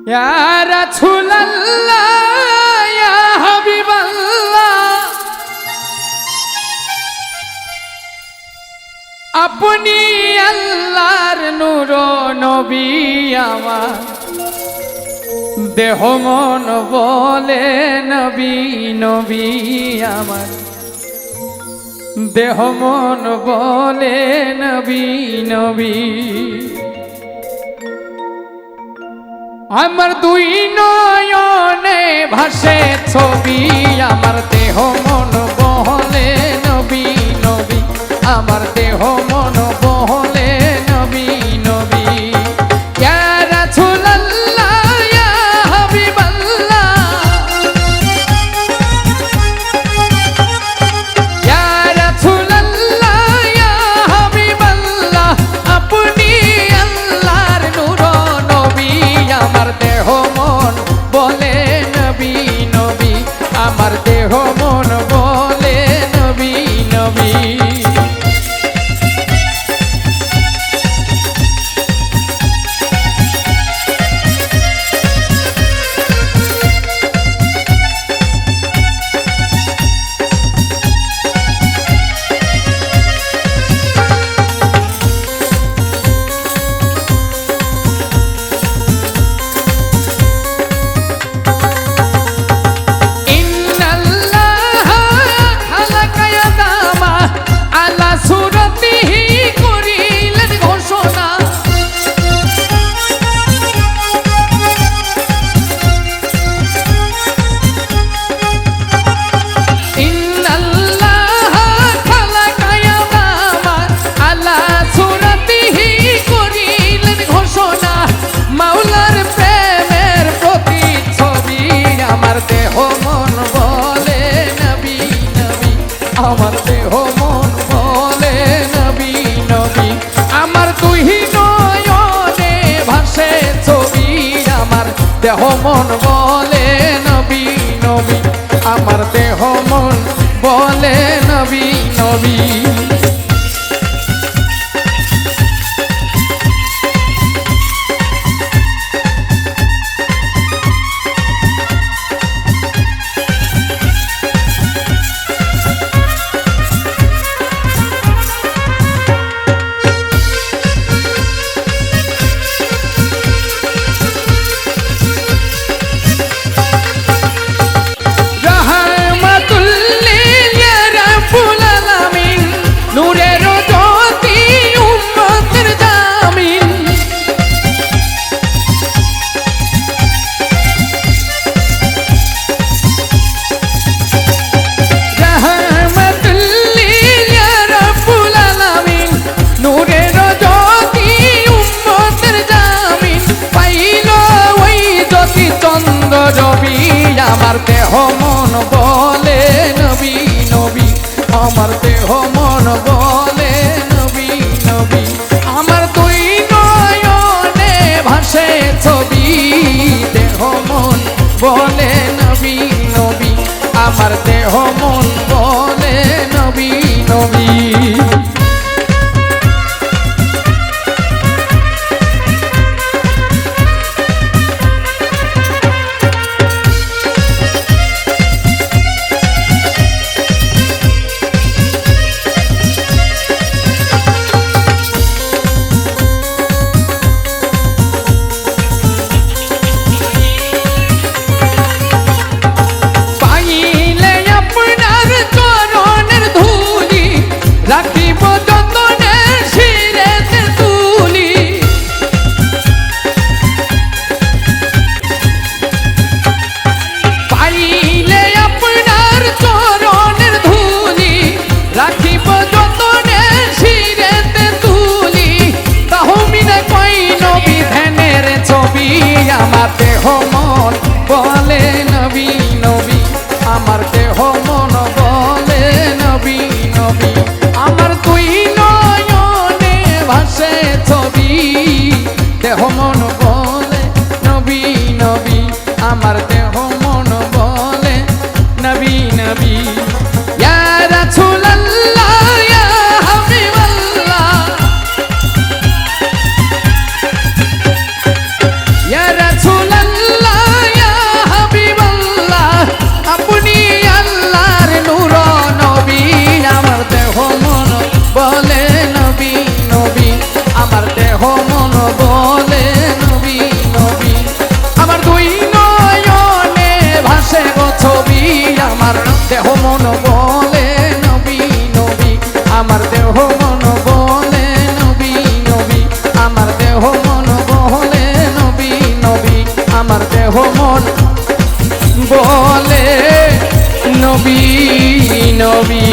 ইয়া রাসূলুল্লাহ ইয়া হাবিবাল্লাহ আপনি আল্লাহর নূর নবী আমার দেহ মন বলে নবী নবী আমার দেহ মন বলে নবী নবী আমার দুই নয়নে ভাসে ছবি আমার দেহ মন বলে নবী নবী আমার দেহ মন বলে নবী নবী ইয়া রাসূলুল্লাহ ইয়া হাবিবাল্লাহ ইয়া রাসূলুল্লাহ ইয়া হাবিবাল্লাহ আপনি আল্লাহর নূর নবী আমার দেহ মন বলে নবী নবী আমার দেহ মন বলে নবী নবী আমার দেহ মন বলে নবী নবী আমার দুই নয়নে ভাসে ছবি আমার দেহ মন বলে নবী নবী আমার দেহ মন বলে নবী নবী রবি আমার দেহ মন বলে নবী নবী আমার দেহ মন বলে নবী নবী আমার দুই নয়নে ভাসে ছবি দেহ মন বলে নবী নবী আমার দেহ মন বলে নবী নবী রাখিব যতনে শিরেতে তুলি পাইলে আপনার চরণের ধুলি রাখিব যতনে শিরেতে তুলি তাহমিনে কই নবী ধ্যানের ছবি আমার দেহ মন বলে নবী নবী আমার দেহ মন বলে নবী নবী আমার দুই নয়নে ভাসে ছবি দেহ মন বলে নবী নবী আমার দেহ মন বলে নবী নবী ইয়া রাসূলুল্লাহ ইয়া হাবিবাল্লাহ ইয়া রাসূলুল্লাহ আমার দেহ মন বলে নবী নবী।